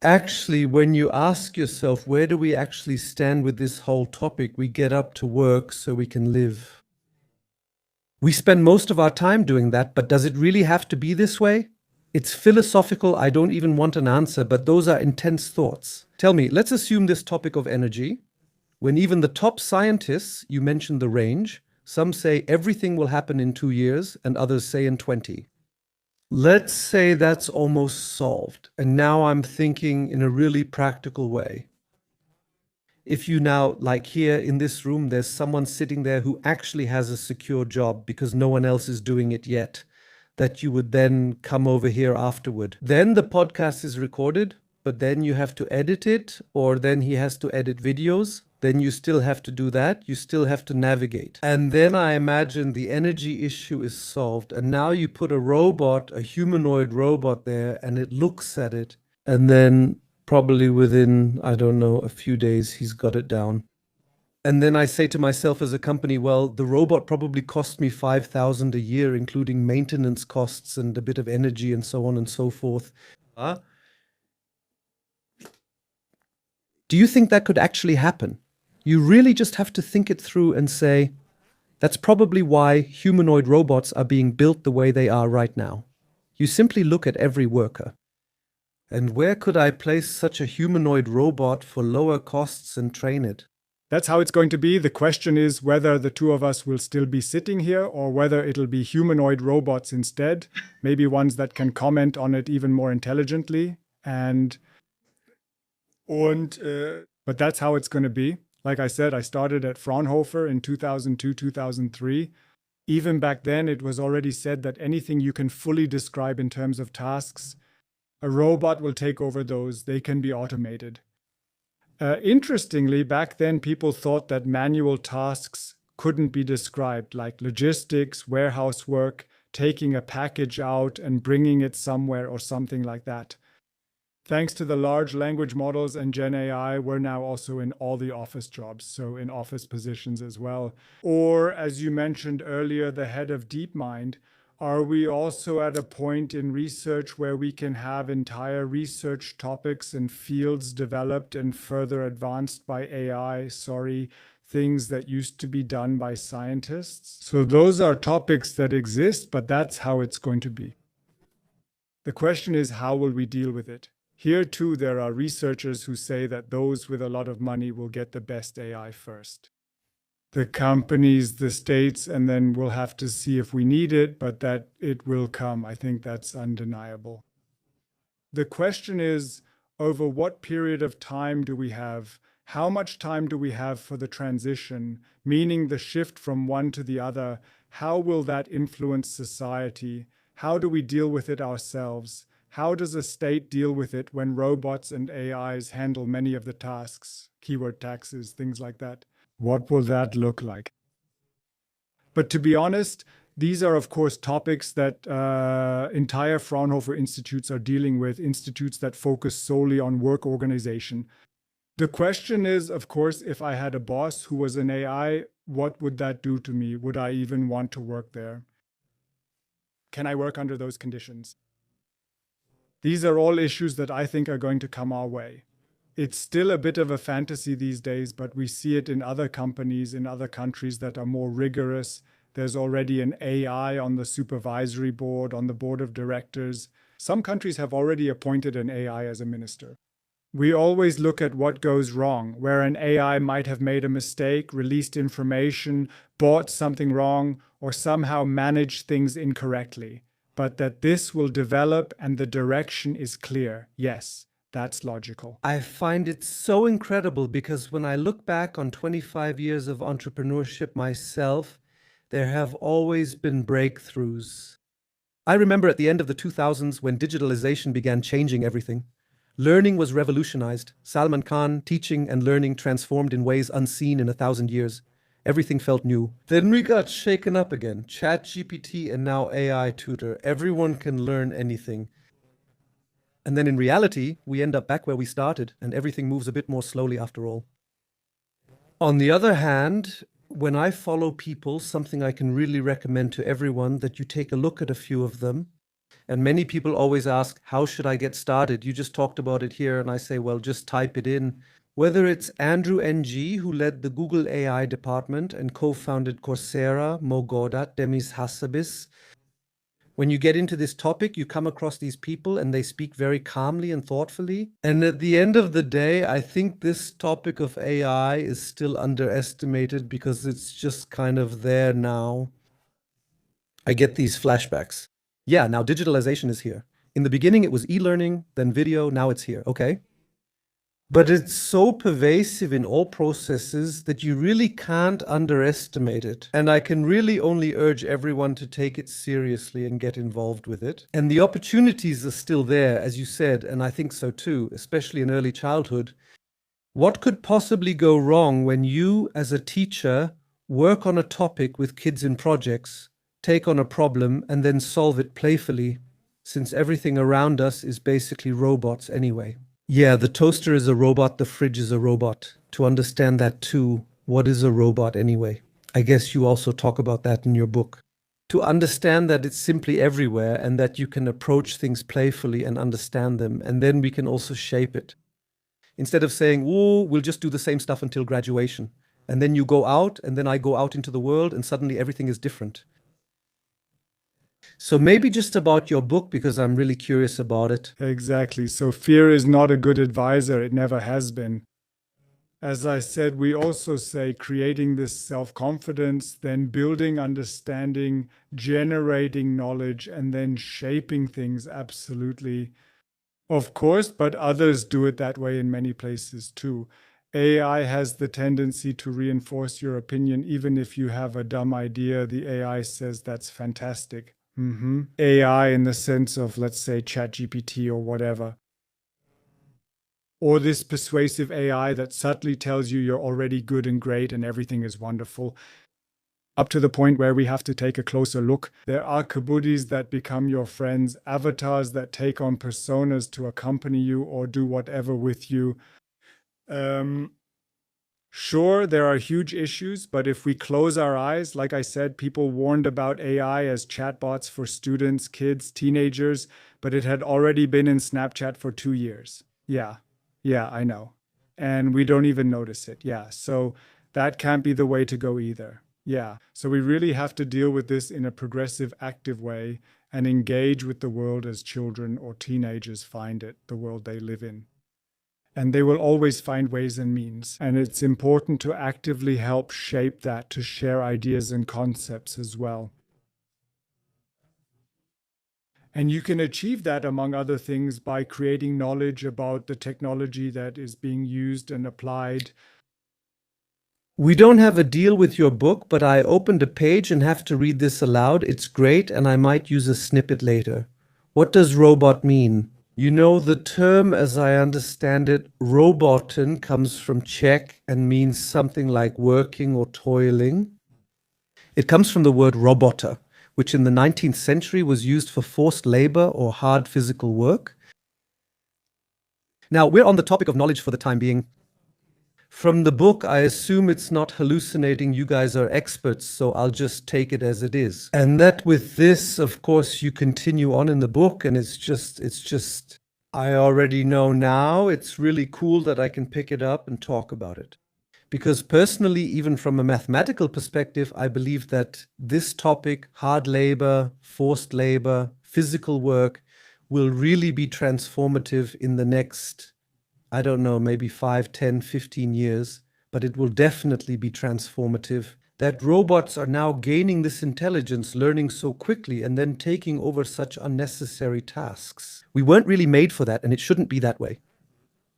Actually, when you ask yourself, where do we actually stand with this whole topic? We get up to work so we can live. We spend most of our time doing that, but does it really have to be this way? It's philosophical. I don't even want an answer, but those are intense thoughts. Tell me, let's assume this topic of energy. When even the top scientists, you mentioned the range, some say everything will happen in 2 years and others say in 20. Let's say that's almost solved. And now I'm thinking in a really practical way. If you now, like here in this room, there's someone sitting there who actually has a secure job because no one else is doing it yet, that you would then come over here afterward. Then the podcast is recorded, but then you have to edit it, or then he has to edit videos. Then you still have to do that. You still have to navigate. And then I imagine the energy issue is solved. And now you put a robot, a humanoid robot there, and it looks at it. And then probably within, I don't know, a few days, he's got it down. And then I say to myself as a company, well, the robot probably cost me 5,000 a year, including maintenance costs and a bit of energy and so on and so forth. Do you think that could actually happen? You really just have to think it through and say, that's probably why humanoid robots are being built the way they are right now. You simply look at every worker. And where could I place such a humanoid robot for lower costs and train it? That's how it's going to be. The question is whether the two of us will still be sitting here or whether it'll be humanoid robots instead, maybe ones that can comment on it even more intelligently. But that's how it's going to be. Like I said, I started at Fraunhofer in 2002, 2003. Even back then, it was already said that anything you can fully describe in terms of tasks, a robot will take over those. They can be automated. Interestingly, back then, people thought that manual tasks couldn't be described, like logistics, warehouse work, taking a package out and bringing it somewhere or something like that. Thanks to the large language models and Gen AI, we're now also in all the office jobs, so in office positions as well. Or, as you mentioned earlier, the head of DeepMind, are we also at a point in research where we can have entire research topics and fields developed and further advanced by AI, things that used to be done by scientists. So those are topics that exist, but that's how it's going to be. The question is, how will we deal with it? Here too, there are researchers who say that those with a lot of money will get the best AI first. The companies, the states, and then we'll have to see if we need it, but that it will come. I think that's undeniable. The question is, over what period of time do we have? How much time do we have for the transition, meaning the shift from one to the other? How will that influence society? How do we deal with it ourselves? How does a state deal with it when robots and AIs handle many of the tasks, keyword taxes, things like that? What will that look like? But to be honest, these are, of course, topics that entire Fraunhofer institutes are dealing with, institutes that focus solely on work organization. The question is, of course, if I had a boss who was an AI, what would that do to me? Would I even want to work there? Can I work under those conditions? These are all issues that I think are going to come our way. It's still a bit of a fantasy these days, but we see it in other companies, in other countries that are more rigorous. There's already an AI on the supervisory board, on the board of directors. Some countries have already appointed an AI as a minister. We always look at what goes wrong, where an AI might have made a mistake, released information, bought something wrong, or somehow managed things incorrectly. But that this will develop and the direction is clear. Yes, that's logical. I find it so incredible because when I look back on 25 years of entrepreneurship myself, there have always been breakthroughs. I remember at the end of the 2000s when digitalization began changing everything. Learning was revolutionized. Salman Khan, teaching and learning transformed in ways unseen in 1,000 years. Everything felt new. Then we got shaken up again. ChatGPT and now AI tutor. Everyone can learn anything. And then in reality, we end up back where we started and everything moves a bit more slowly after all. On the other hand, when I follow people, something I can really recommend to everyone that you take a look at a few of them. And many people always ask, how should I get started? You just talked about it here. And I say, well, just type it in. Whether it's Andrew Ng, who led the Google AI department and co-founded Coursera, Mo Gaudat, Demis Hassabis. When you get into this topic, you come across these people and they speak very calmly and thoughtfully. And at the end of the day, I think this topic of AI is still underestimated because it's just kind of there now. I get these flashbacks. Yeah, now digitalization is here. In the beginning, it was e-learning, then video, now it's here. Okay. But it's so pervasive in all processes that you really can't underestimate it. And I can really only urge everyone to take it seriously and get involved with it. And the opportunities are still there, as you said, and I think so too, especially in early childhood. What could possibly go wrong when you, as a teacher, work on a topic with kids in projects, take on a problem, and then solve it playfully, since everything around us is basically robots anyway? Yeah, the toaster is a robot, the fridge is a robot. To understand that too, what is a robot anyway? I guess you also talk about that in your book. To understand that it's simply everywhere and that you can approach things playfully and understand them, and then we can also shape it. Instead of saying, oh, we'll just do the same stuff until graduation. And then you go out, and then I go out into the world, and suddenly everything is different. So maybe just about your book, because I'm really curious about it. Exactly. So fear is not a good advisor. It never has been. As I said, we also say creating this self-confidence, then building understanding, generating knowledge, and then shaping things absolutely. Of course, but others do it that way in many places too. AI has the tendency to reinforce your opinion. Even if you have a dumb idea, the AI says that's fantastic. AI in the sense of, let's say, ChatGPT or whatever. Or this persuasive AI that subtly tells you you're already good and great and everything is wonderful. Up to the point where we have to take a closer look. There are kabudis that become your friends, avatars that take on personas to accompany you or do whatever with you. Sure, there are huge issues, but if we close our eyes, like I said, people warned about AI as chatbots for students, kids, teenagers, but it had already been in Snapchat for 2 years. Yeah, I know. And we don't even notice it. Yeah, so That can't be the way to go either. Yeah. So we really have to deal with this in a progressive, active way and engage with the world as children or teenagers find it, the world they live in. And they will always find ways and means. And it's important to actively help shape that, to share ideas and concepts as well. And you can achieve that, among other things, by creating knowledge about the technology that is being used and applied. We don't have a deal with your book, but I opened a page and have to read this aloud. It's great, and I might use a snippet later. What does robot mean? You know, the term, as I understand it, roboten, comes from Czech and means something like working or toiling. It comes from the word robota, which in the 19th century was used for forced labor or hard physical work. Now, we're on the topic of knowledge for the time being. From the book, I assume it's not hallucinating. You guys are experts, so I'll just take it as it is. And that with this, of course, you continue on in the book, and it's just, I already know now. It's really cool that I can pick it up and talk about it. Because personally, even from a mathematical perspective, I believe that this topic, hard labor, forced labor, physical work, will really be transformative in the next, I don't know, maybe 5, 10, 15 years, but it will definitely be transformative. That robots are now gaining this intelligence, learning so quickly, and then taking over such unnecessary tasks. We weren't really made for that, and it shouldn't be that way.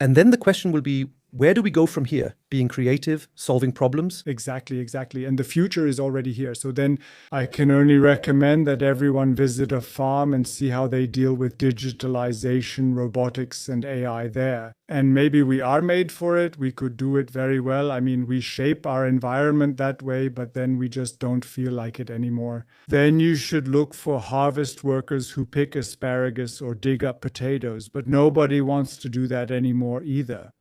And then the question will be, where do we go from here? Being creative, solving problems? Exactly. And the future is already here. So then I can only recommend that everyone visit a farm and see how they deal with digitalization, robotics, and AI there. And maybe we are made for it. We could do it very well. I mean, we shape our environment that way, but then we just don't feel like it anymore. Then you should look for harvest workers who pick asparagus or dig up potatoes, but nobody wants to do that anymore either.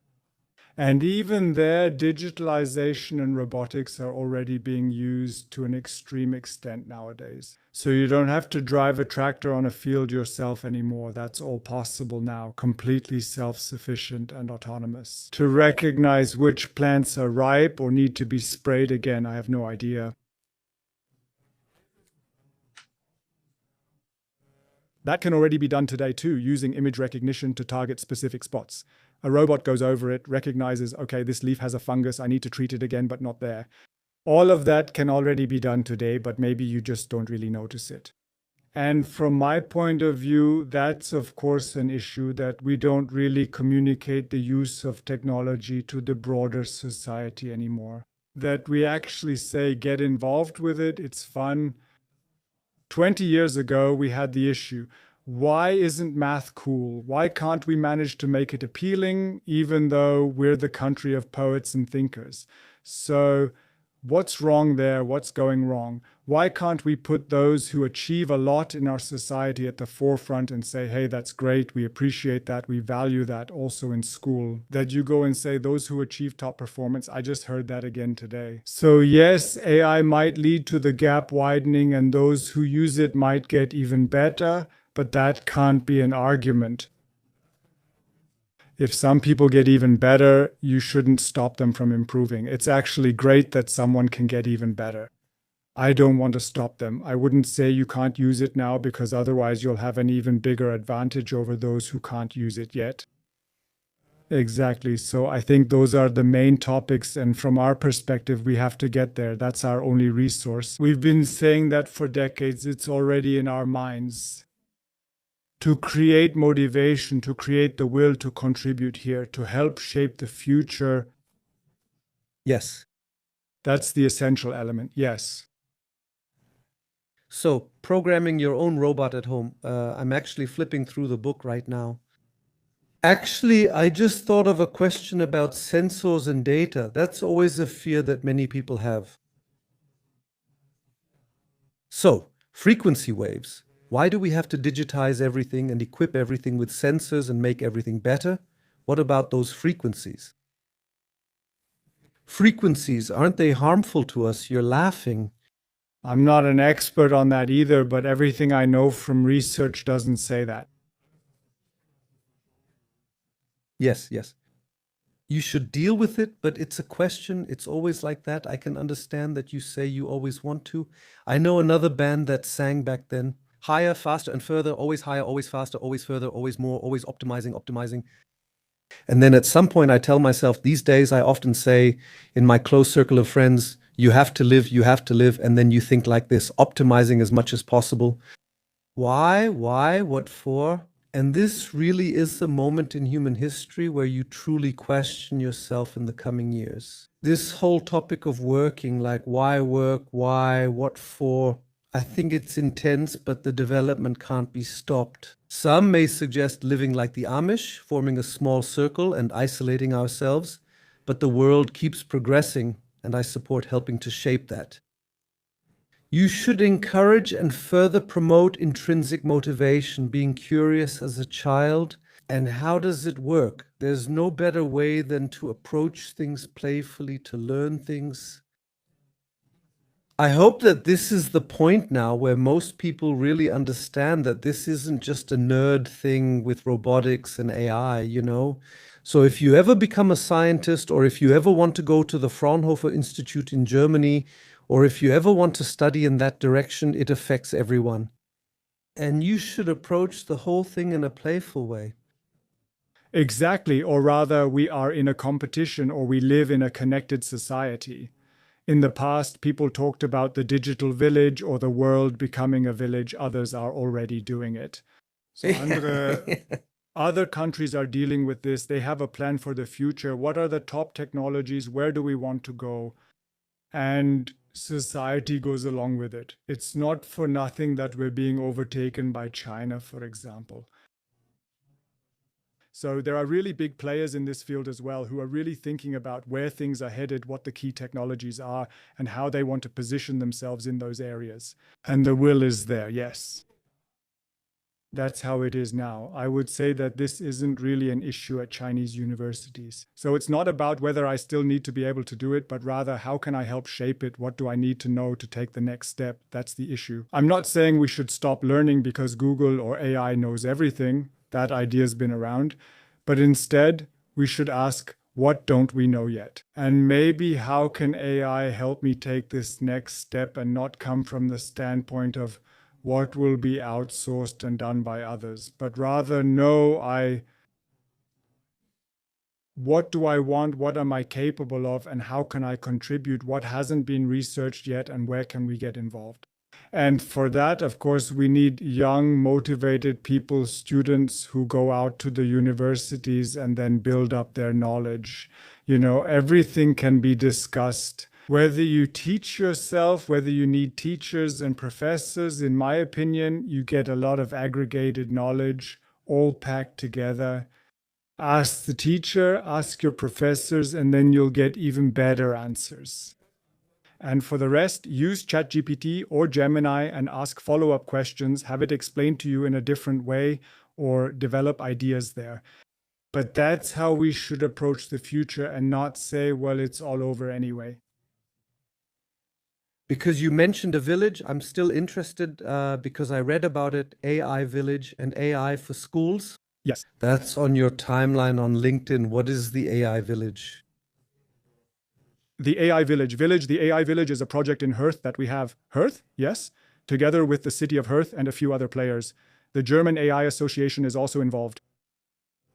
And even there, digitalization and robotics are already being used to an extreme extent nowadays. So you don't have to drive a tractor on a field yourself anymore. That's all possible now, completely self-sufficient and autonomous. To recognize which plants are ripe or need to be sprayed again, I have no idea. That can already be done today too, using image recognition to target specific spots. A robot goes over it, recognizes, okay, this leaf has a fungus, I need to treat it again, but not there. All of that can already be done today, but maybe you just don't really notice it. And from my point of view, that's of course an issue that we don't really communicate the use of technology to the broader society anymore. That we actually say, get involved with it, it's fun. 20 years ago, we had the issue. Why isn't math cool? Why can't we manage to make it appealing, even though we're the country of poets and thinkers? So what's wrong there? What's going wrong? Why can't we put those who achieve a lot in our society at the forefront and say, hey, that's great, we appreciate that, we value that also in school? That you go and say, those who achieve top performance, I just heard that again today. So yes, AI might lead to the gap widening and those who use it might get even better, but that can't be an argument. If some people get even better, you shouldn't stop them from improving. It's actually great that someone can get even better. I don't want to stop them. I wouldn't say you can't use it now because otherwise you'll have an even bigger advantage over those who can't use it yet. Exactly. So I think those are the main topics. And from our perspective, we have to get there. That's our only resource. We've been saying that for decades. It's already in our minds. To create motivation, to create the will to contribute here, to help shape the future. Yes. That's the essential element, yes. So, programming your own robot at home. I'm actually flipping through the book right now. Actually, I just thought of a question about sensors and data. That's always a fear that many people have. So, frequency waves. Why do we have to digitize everything and equip everything with sensors and make everything better? What about those frequencies? Frequencies, aren't they harmful to us? You're laughing. I'm not an expert on that either, but everything I know from research doesn't say that. Yes. You should deal with it, but it's a question. It's always like that. I can understand that you say you always want to. I know another band that sang back then, higher, faster, and further, always higher, always faster, always further, always more, always optimizing, optimizing. And then at some point, I tell myself, these days, I often say in my close circle of friends, you have to live, you have to live. And then you think like this, optimizing as much as possible. Why? What for? And this really is the moment in human history where you truly question yourself in the coming years. This whole topic of working, like why work, why, what for, I think it's intense, but the development can't be stopped. Some may suggest living like the Amish, forming a small circle and isolating ourselves, but the world keeps progressing, and I support helping to shape that. You should encourage and further promote intrinsic motivation, being curious as a child. And how does it work? There's no better way than to approach things playfully, to learn things. I hope that this is the point now where most people really understand that this isn't just a nerd thing with robotics and AI, you know? So if you ever become a scientist, or if you ever want to go to the Fraunhofer Institute in Germany, or if you ever want to study in that direction, it affects everyone. And you should approach the whole thing in a playful way. Exactly, or rather, we are in a competition or we live in a connected society. In the past, people talked about the digital village or the world becoming a village. Others are already doing it. So other countries are dealing with this. They have a plan for the future. What are the top technologies? Where do we want to go? And society goes along with it. It's not for nothing that we're being overtaken by China, for example. So there are really big players in this field as well who are really thinking about where things are headed, what the key technologies are, and how they want to position themselves in those areas. And the will is there, yes. That's how it is now. I would say that this isn't really an issue at Chinese universities. So it's not about whether I still need to be able to do it, but rather how can I help shape it? What do I need to know to take the next step? That's the issue. I'm not saying we should stop learning because Google or AI knows everything. That idea's been around. But instead, we should ask, what don't we know yet? And maybe how can AI help me take this next step and not come from the standpoint of what will be outsourced and done by others, but rather what do I want, what am I capable of, and how can I contribute, what hasn't been researched yet, and where can we get involved? And for that, of course, we need young, motivated people, students who go out to the universities and then build up their knowledge. You know, everything can be discussed. Whether you teach yourself, whether you need teachers and professors, in my opinion, you get a lot of aggregated knowledge all packed together. Ask the teacher, ask your professors, and then you'll get even better answers. And for the rest, use ChatGPT or Gemini and ask follow-up questions, have it explained to you in a different way, or develop ideas there. But that's how we should approach the future and not say, well, it's all over anyway. Because you mentioned a village, I'm still interested because I read about it, AI Village and AI for schools. Yes. That's on your timeline on LinkedIn. What is the AI Village? The AI Village. The AI Village is a project in Hürth that we have. Hürth, yes, together with the city of Hürth and a few other players. The German AI Association is also involved.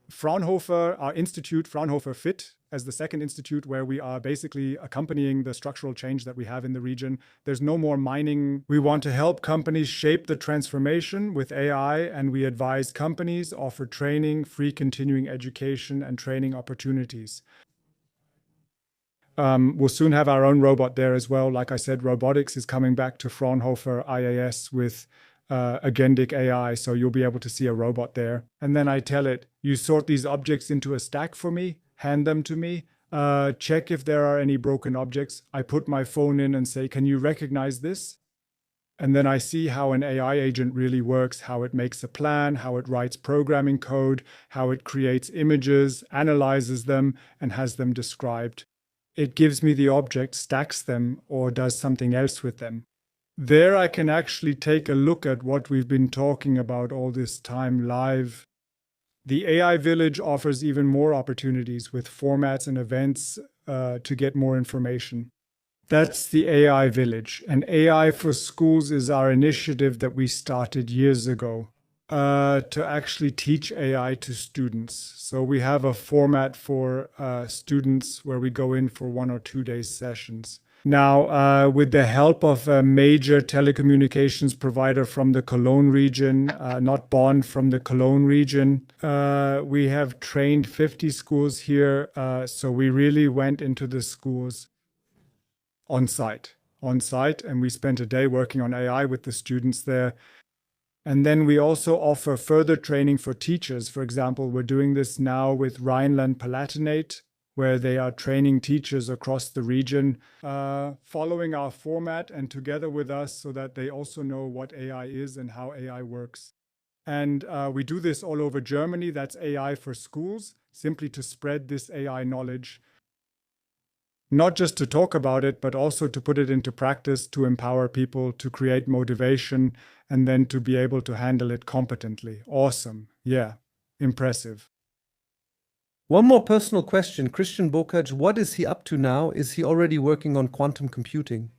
Fraunhofer, our institute, Fraunhofer Fit, as the second institute where we are basically accompanying the structural change that we have in the region. There's no more mining. We want to help companies shape the transformation with AI, and we advise companies, offer training, free continuing education, and training opportunities. We'll soon have our own robot there as well. Like I said, robotics is coming back to Fraunhofer IAIS with agentic AI, so you'll be able to see a robot there. And then I tell it, you sort these objects into a stack for me, hand them to me, check if there are any broken objects. I put my phone in and say, can you recognize this? And then I see how an AI agent really works, how it makes a plan, how it writes programming code, how it creates images, analyzes them, and has them described. It gives me the object, stacks them, or does something else with them. There I can actually take a look at what we've been talking about all this time live. The AI Village offers even more opportunities with formats and events to get more information. That's the AI Village. And AI for Schools is our initiative that we started years ago to actually teach AI to students. So we have a format for students where we go in for 1 or 2 days sessions. Now, with the help of a major telecommunications provider from the Cologne region, not Bonn, from the Cologne region, we have trained 50 schools here. So we really went into the schools on site, and we spent a day working on AI with the students there. And then we also offer further training for teachers. For example, we're doing this now with Rhineland-Palatinate, where they are training teachers across the region, following our format and together with us so that they also know what AI is and how AI works. And we do this all over Germany. That's AI for Schools, simply to spread this AI knowledge. Not just to talk about it, but also to put it into practice, to empower people, to create motivation, and then to be able to handle it competently. Awesome. Yeah. Impressive. One more personal question. Christian Bokaj, what is he up to now? Is he already working on quantum computing?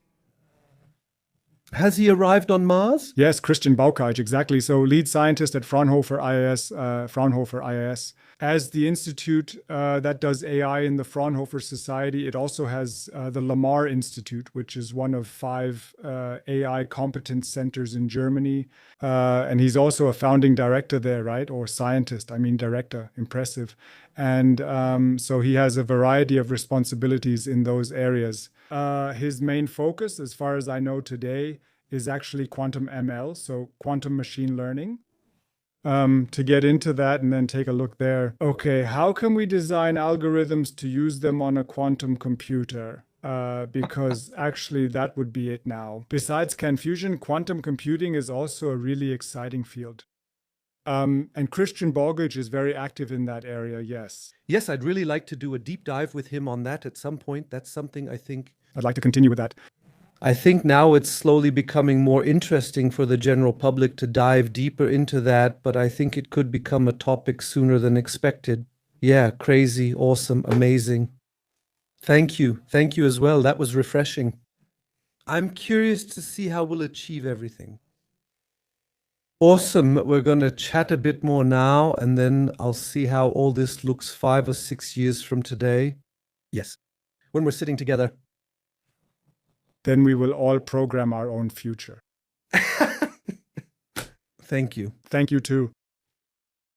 Has he arrived on Mars? Yes, Christian Bokaj, exactly. So lead scientist at Fraunhofer IAIS. As the institute that does AI in the Fraunhofer Society, it also has the Lamar Institute, which is one of 5 AI competence centers in Germany. And he's also a founding director there, right? Or scientist, I mean director, impressive. And so he has a variety of responsibilities in those areas. His main focus, as far as I know today, is actually quantum ML, so quantum machine learning. To get into that and then take a look there. Okay, how can we design algorithms to use them on a quantum computer? Because actually that would be it now. Besides CAN fusion, quantum computing is also a really exciting field. And Christian Bokaj is very active in that area, yes. Yes, I'd really like to do a deep dive with him on that at some point. That's something I think I'd like to continue with that. I think now it's slowly becoming more interesting for the general public to dive deeper into that, but I think it could become a topic sooner than expected. Yeah, crazy, awesome, amazing. Thank you. Thank you as well. That was refreshing. I'm curious to see how we'll achieve everything. Awesome. We're going to chat a bit more now, and then I'll see how all this looks 5 or 6 years from today. Yes, when we're sitting together. Then we will all program our own future. Thank you. Thank you too.